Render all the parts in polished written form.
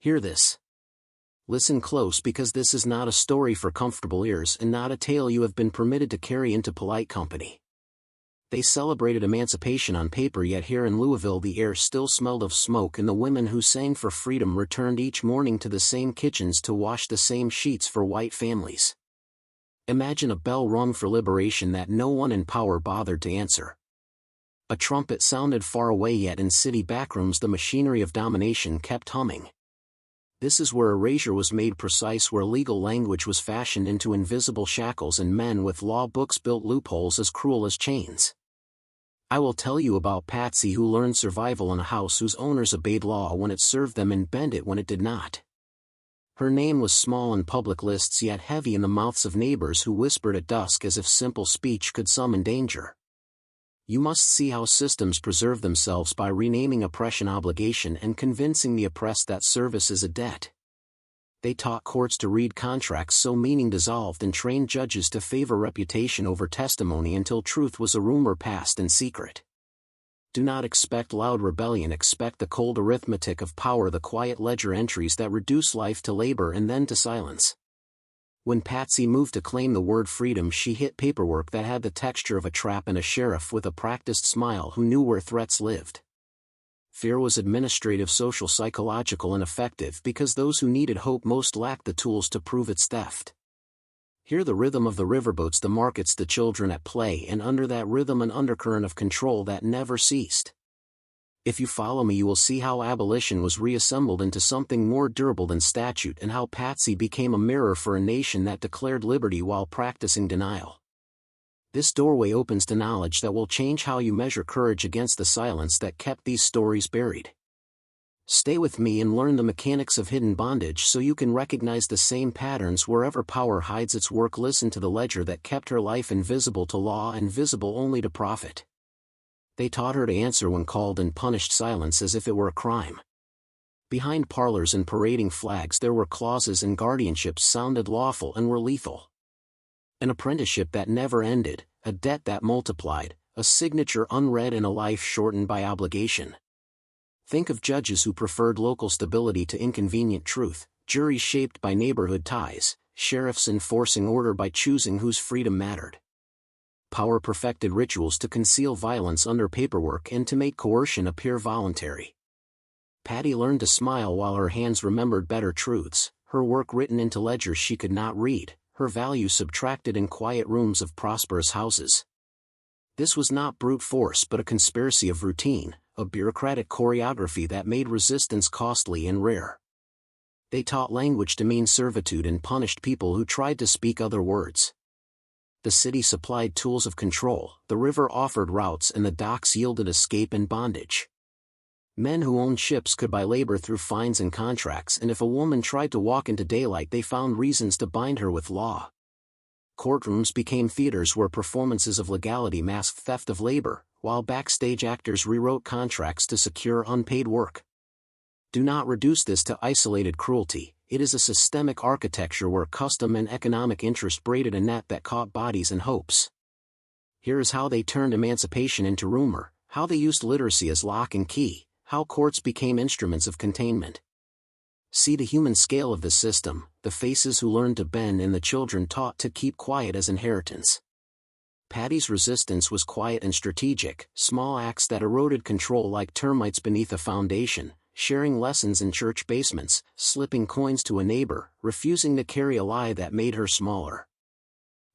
Hear this. Listen close, because this is not a story for comfortable ears and not a tale you have been permitted to carry into polite company. They celebrated emancipation on paper, yet here in Louisville the air still smelled of smoke, and the women who sang for freedom returned each morning to the same kitchens to wash the same sheets for white families. Imagine a bell rung for liberation that no one in power bothered to answer. A trumpet sounded far away, yet in city backrooms the machinery of domination kept humming. This is where erasure was made precise, where legal language was fashioned into invisible shackles and men with law books built loopholes as cruel as chains. I will tell you about Patsy, who learned survival in a house whose owners obeyed law when it served them and bent it when it did not. Her name was small in public lists, yet heavy in the mouths of neighbors who whispered at dusk as if simple speech could summon danger. You must see how systems preserve themselves by renaming oppression obligation and convincing the oppressed that service is a debt. They taught courts to read contracts so meaning dissolved, and trained judges to favor reputation over testimony until truth was a rumor passed in secret. Do not expect loud rebellion, expect the cold arithmetic of power, the quiet ledger entries that reduce life to labor and then to silence. When Patsy moved to claim the word freedom, she hit paperwork that had the texture of a trap and a sheriff with a practiced smile who knew where threats lived. Fear was administrative, social, psychological, and effective, because those who needed hope most lacked the tools to prove its theft. Hear the rhythm of the riverboats, the markets, the children at play, and under that rhythm an undercurrent of control that never ceased. If you follow me, you will see how abolition was reassembled into something more durable than statute, and how Patsy became a mirror for a nation that declared liberty while practicing denial. This doorway opens to knowledge that will change how you measure courage against the silence that kept these stories buried. Stay with me and learn the mechanics of hidden bondage so you can recognize the same patterns wherever power hides its work. Listen to the ledger that kept her life invisible to law and visible only to profit. They taught her to answer when called and punished silence as if it were a crime. Behind parlors and parading flags there were clauses, and guardianships sounded lawful and were lethal. An apprenticeship that never ended, a debt that multiplied, a signature unread, and a life shortened by obligation. Think of judges who preferred local stability to inconvenient truth, juries shaped by neighborhood ties, sheriffs enforcing order by choosing whose freedom mattered. Power perfected rituals to conceal violence under paperwork and to make coercion appear voluntary. Patty learned to smile while her hands remembered better truths, her work written into ledgers she could not read, her value subtracted in quiet rooms of prosperous houses. This was not brute force but a conspiracy of routine, a bureaucratic choreography that made resistance costly and rare. They taught language to mean servitude and punished people who tried to speak other words. The city supplied tools of control, the river offered routes, and the docks yielded escape and bondage. Men who owned ships could buy labor through fines and contracts, and if a woman tried to walk into daylight they found reasons to bind her with law. Courtrooms became theaters where performances of legality masked theft of labor, while backstage actors rewrote contracts to secure unpaid work. Do not reduce this to isolated cruelty. It is a systemic architecture where custom and economic interest braided a net that caught bodies and hopes. Here is how they turned emancipation into rumor, how they used literacy as lock and key, how courts became instruments of containment. See the human scale of the system, the faces who learned to bend and the children taught to keep quiet as inheritance. Patty's resistance was quiet and strategic, small acts that eroded control like termites beneath a foundation, sharing lessons in church basements, slipping coins to a neighbor, refusing to carry a lie that made her smaller.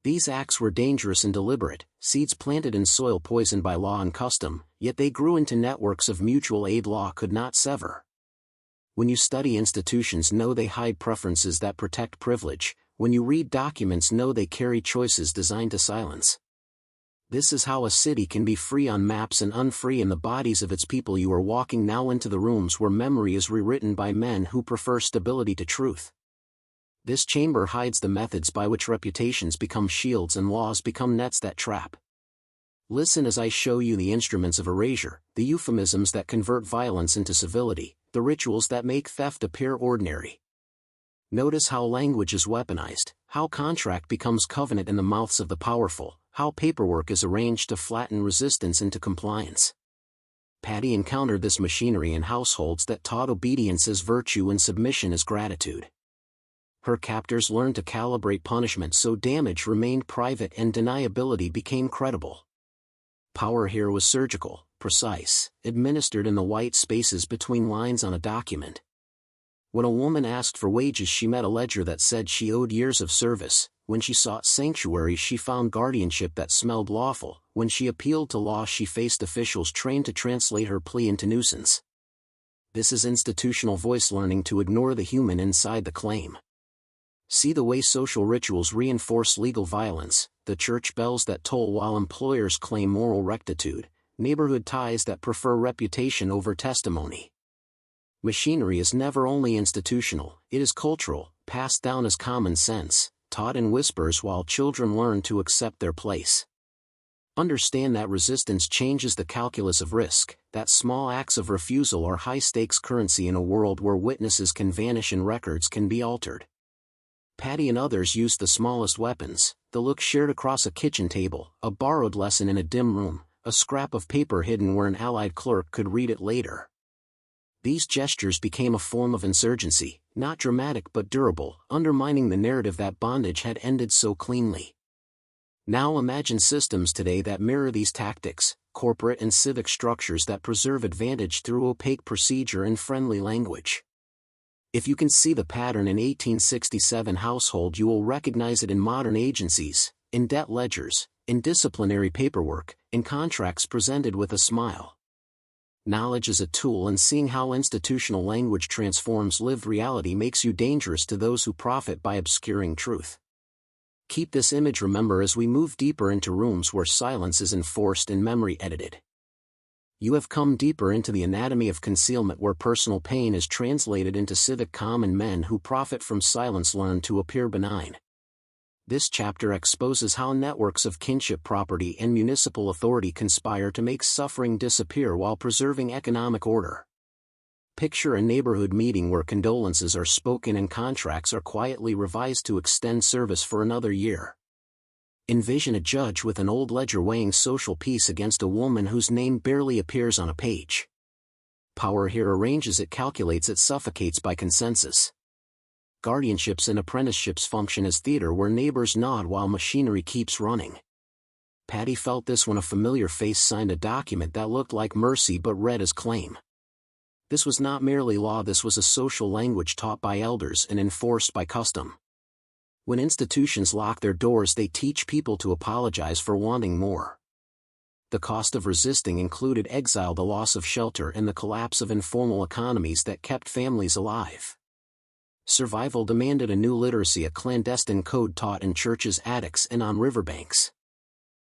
These acts were dangerous and deliberate, seeds planted in soil poisoned by law and custom, yet they grew into networks of mutual aid law could not sever. When you study institutions, know they hide preferences that protect privilege. When you read documents, know they carry choices designed to silence. This is how a city can be free on maps and unfree in the bodies of its people. You are walking now into the rooms where memory is rewritten by men who prefer stability to truth. This chamber hides the methods by which reputations become shields and laws become nets that trap. Listen as I show you the instruments of erasure, the euphemisms that convert violence into civility, the rituals that make theft appear ordinary. Notice how language is weaponized, how contract becomes covenant in the mouths of the powerful, how paperwork is arranged to flatten resistance into compliance. Patty encountered this machinery in households that taught obedience as virtue and submission as gratitude. Her captors learned to calibrate punishment so damage remained private and deniability became credible. Power here was surgical, precise, administered in the white spaces between lines on a document. When a woman asked for wages, she met a ledger that said she owed years of service. When she sought sanctuary, she found guardianship that smelled lawful. When she appealed to law, she faced officials trained to translate her plea into nuisance. This is institutional voice learning to ignore the human inside the claim. See the way social rituals reinforce legal violence, the church bells that toll while employers claim moral rectitude, neighborhood ties that prefer reputation over testimony. Machinery is never only institutional, it is cultural, passed down as common sense, taught in whispers while children learn to accept their place. Understand that resistance changes the calculus of risk, that small acts of refusal are high-stakes currency in a world where witnesses can vanish and records can be altered. Patty and others used the smallest weapons, the look shared across a kitchen table, a borrowed lesson in a dim room, a scrap of paper hidden where an allied clerk could read it later. These gestures became a form of insurgency, not dramatic but durable, undermining the narrative that bondage had ended so cleanly. Now imagine systems today that mirror these tactics, corporate and civic structures that preserve advantage through opaque procedure and friendly language. If you can see the pattern in 1867 household, you will recognize it in modern agencies, in debt ledgers, in disciplinary paperwork, in contracts presented with a smile. Knowledge is a tool, and seeing how institutional language transforms lived reality makes you dangerous to those who profit by obscuring truth. Keep this image, remember, as we move deeper into rooms where silence is enforced and memory edited. You have come deeper into the anatomy of concealment, where personal pain is translated into civic calm and men who profit from silence learn to appear benign. This chapter exposes how networks of kinship property and municipal authority conspire to make suffering disappear while preserving economic order. Picture a neighborhood meeting where condolences are spoken and contracts are quietly revised to extend service for another year. Envision a judge with an old ledger weighing social peace against a woman whose name barely appears on a page. Power here arranges it, calculates it, suffocates by consensus. Guardianships and apprenticeships function as theater where neighbors nod while machinery keeps running. Patty felt this when a familiar face signed a document that looked like mercy but read as claim. This was not merely law, this was a social language taught by elders and enforced by custom. When institutions lock their doors, they teach people to apologize for wanting more. The cost of resisting included exile, the loss of shelter, and the collapse of informal economies that kept families alive. Survival demanded a new literacy, a clandestine code taught in churches' attics and on riverbanks.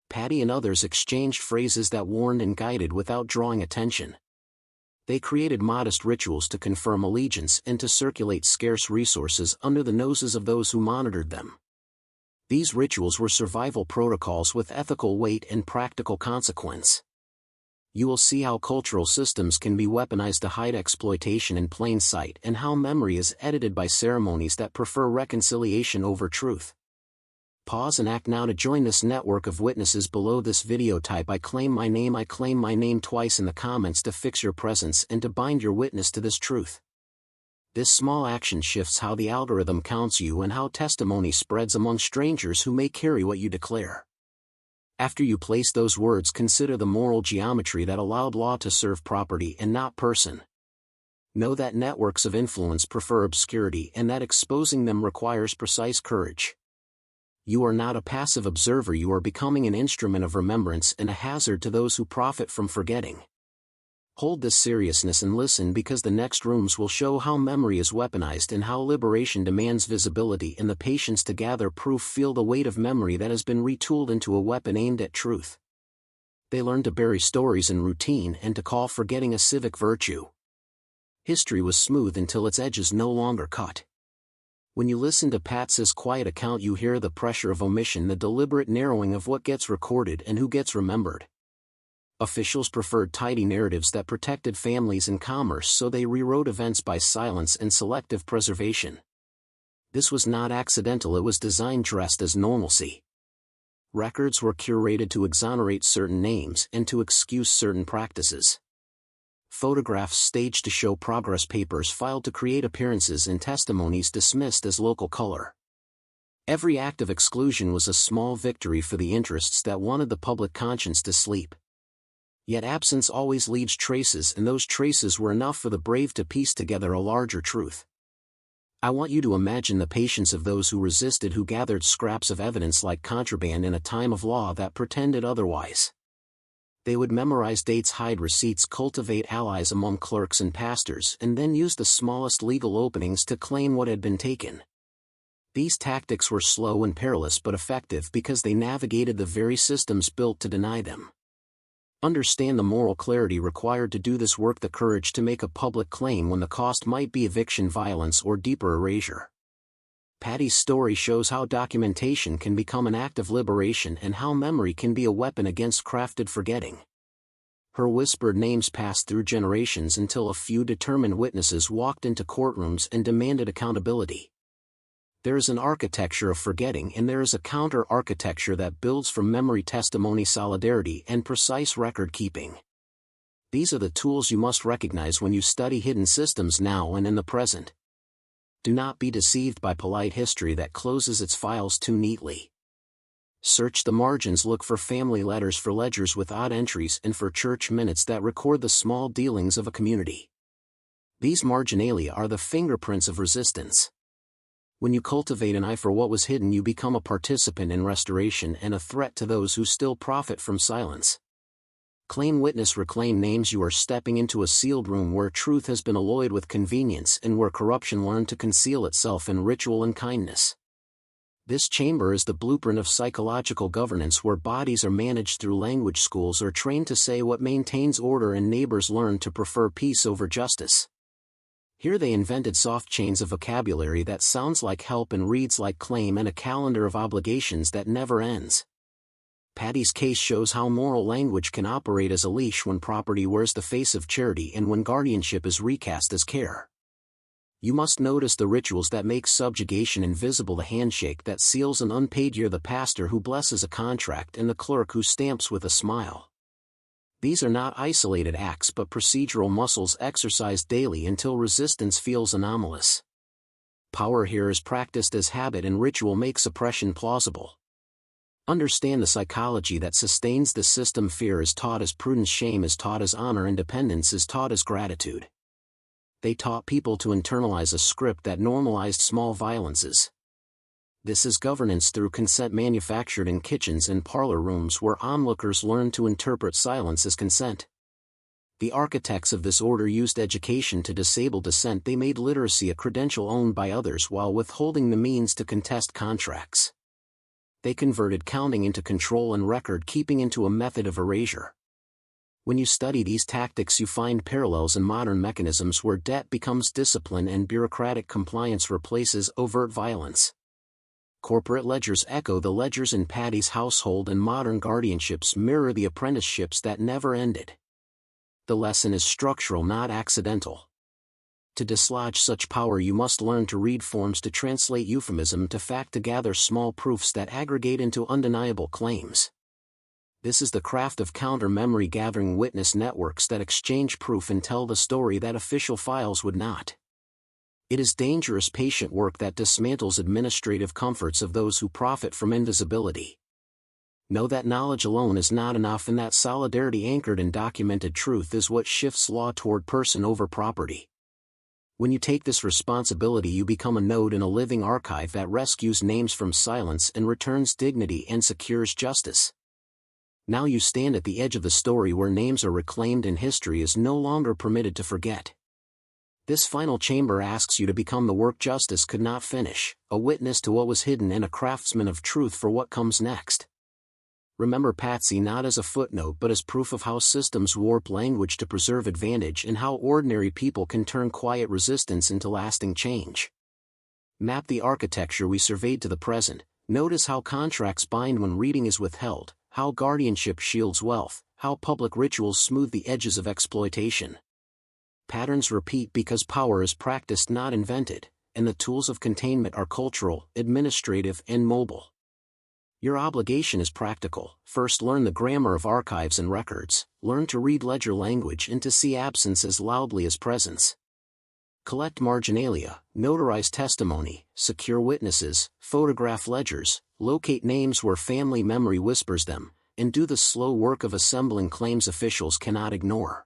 Patty and others exchanged phrases that warned and guided without drawing attention. They created modest rituals to confirm allegiance and to circulate scarce resources under the noses of those who monitored them. These rituals were survival protocols with ethical weight and practical consequence. You will see how cultural systems can be weaponized to hide exploitation in plain sight, and how memory is edited by ceremonies that prefer reconciliation over truth. Pause and act now to join this network of witnesses below this video. Type "I claim my name" twice in the comments to fix your presence and to bind your witness to this truth. This small action shifts how the algorithm counts you and how testimony spreads among strangers who may carry what you declare. After you place those words, consider the moral geometry that allowed law to serve property and not person. Know that networks of influence prefer obscurity and that exposing them requires precise courage. You are not a passive observer, you are becoming an instrument of remembrance and a hazard to those who profit from forgetting. Hold this seriousness and listen, because the next rooms will show how memory is weaponized and how liberation demands visibility and the patience to gather proof. Feel the weight of memory that has been retooled into a weapon aimed at truth. They learn to bury stories in routine and to call forgetting a civic virtue. History was smooth until its edges no longer cut. When you listen to Patsy's quiet account, you hear the pressure of omission, the deliberate narrowing of what gets recorded and who gets remembered. Officials preferred tidy narratives that protected families and commerce, so they rewrote events by silence and selective preservation. This was not accidental, it was design dressed as normalcy. Records were curated to exonerate certain names and to excuse certain practices. Photographs staged to show progress, papers filed to create appearances, and testimonies dismissed as local color. Every act of exclusion was a small victory for the interests that wanted the public conscience to sleep. Yet absence always leaves traces, and those traces were enough for the brave to piece together a larger truth. I want you to imagine the patience of those who resisted, who gathered scraps of evidence like contraband in a time of law that pretended otherwise. They would memorize dates, hide receipts, cultivate allies among clerks and pastors, and then use the smallest legal openings to claim what had been taken. These tactics were slow and perilous but effective because they navigated the very systems built to deny them. Understand the moral clarity required to do this work, the courage to make a public claim when the cost might be eviction, violence, or deeper erasure. Patty's story shows how documentation can become an act of liberation and how memory can be a weapon against crafted forgetting. Her whispered names passed through generations until a few determined witnesses walked into courtrooms and demanded accountability. There is an architecture of forgetting, and there is a counter-architecture that builds from memory, testimony, solidarity, and precise record-keeping. These are the tools you must recognize when you study hidden systems now and in the present. Do not be deceived by polite history that closes its files too neatly. Search the margins, look for family letters, for ledgers with odd entries, and for church minutes that record the small dealings of a community. These marginalia are the fingerprints of resistance. When you cultivate an eye for what was hidden, you become a participant in restoration and a threat to those who still profit from silence. Claim witness, reclaim names. You are stepping into a sealed room where truth has been alloyed with convenience and where corruption learned to conceal itself in ritual and kindness. This chamber is the blueprint of psychological governance, where bodies are managed through language schools or trained to say what maintains order, and neighbors learn to prefer peace over justice. Here they invented soft chains of vocabulary that sounds like help and reads like claim, and a calendar of obligations that never ends. Patty's case shows how moral language can operate as a leash when property wears the face of charity and when guardianship is recast as care. You must notice the rituals that make subjugation invisible: the handshake that seals an unpaid year, the pastor who blesses a contract, and the clerk who stamps with a smile. These are not isolated acts but procedural muscles exercised daily until resistance feels anomalous. Power here is practiced as habit, and ritual makes oppression plausible. Understand the psychology that sustains the system. Fear is taught as prudence, shame is taught as honor, and dependence is taught as gratitude. They taught people to internalize a script that normalized small violences. This is governance through consent, manufactured in kitchens and parlor rooms where onlookers learn to interpret silence as consent. The architects of this order used education to disable dissent. They made literacy a credential owned by others while withholding the means to contest contracts. They converted counting into control and record keeping into a method of erasure. When you study these tactics, you find parallels in modern mechanisms where debt becomes discipline and bureaucratic compliance replaces overt violence. Corporate ledgers echo the ledgers in Patty's household, and modern guardianships mirror the apprenticeships that never ended. The lesson is structural, not accidental. To dislodge such power, you must learn to read forms, to translate euphemism to fact, to gather small proofs that aggregate into undeniable claims. This is the craft of counter-memory gathering, witness networks that exchange proof and tell the story that official files would not. It is dangerous, patient work that dismantles administrative comforts of those who profit from invisibility. Know that knowledge alone is not enough, and that solidarity anchored in documented truth is what shifts law toward person over property. When you take this responsibility, you become a node in a living archive that rescues names from silence and returns dignity and secures justice. Now you stand at the edge of the story where names are reclaimed and history is no longer permitted to forget. This final chamber asks you to become the work justice could not finish, a witness to what was hidden and a craftsman of truth for what comes next. Remember Patsy not as a footnote but as proof of how systems warp language to preserve advantage, and how ordinary people can turn quiet resistance into lasting change. Map the architecture we surveyed to the present. Notice how contracts bind when reading is withheld, how guardianship shields wealth, how public rituals smooth the edges of exploitation. Patterns repeat because power is practiced, not invented, and the tools of containment are cultural, administrative, and mobile. Your obligation is practical. First, learn the grammar of archives and records, learn to read ledger language and to see absence as loudly as presence. Collect marginalia, notarize testimony, secure witnesses, photograph ledgers, locate names where family memory whispers them, and do the slow work of assembling claims officials cannot ignore.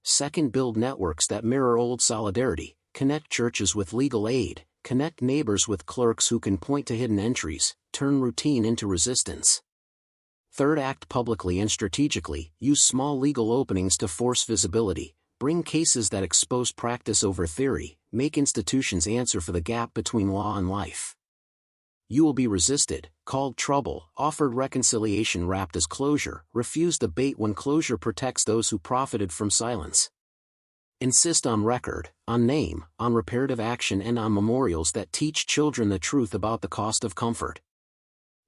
Second, build networks that mirror old solidarity, connect churches with legal aid, connect neighbors with clerks who can point to hidden entries, turn routine into resistance. Third, act publicly and strategically, use small legal openings to force visibility, bring cases that expose practice over theory, make institutions answer for the gap between law and life. You will be resisted, called trouble, offered reconciliation wrapped as closure, refused the bait when closure protects those who profited from silence. Insist on record, on name, on reparative action and on memorials that teach children the truth about the cost of comfort.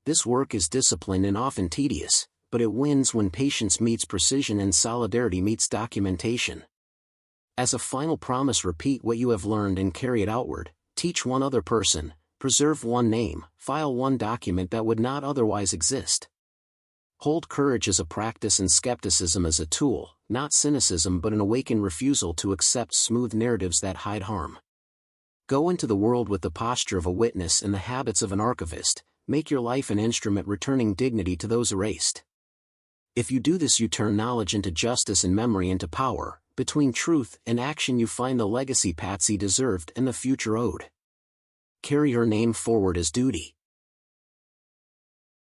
This work is disciplined and often tedious, but it wins when patience meets precision and solidarity meets documentation. As a final promise, repeat what you have learned and carry it outward, teach one other person, preserve one name, file one document that would not otherwise exist. Hold courage as a practice and skepticism as a tool, not cynicism but an awakened refusal to accept smooth narratives that hide harm. Go into the world with the posture of a witness and the habits of an archivist, make your life an instrument returning dignity to those erased. If you do this, you turn knowledge into justice and memory into power. Between truth and action you find the legacy Patsy deserved and the future owed. Carry her name forward as duty.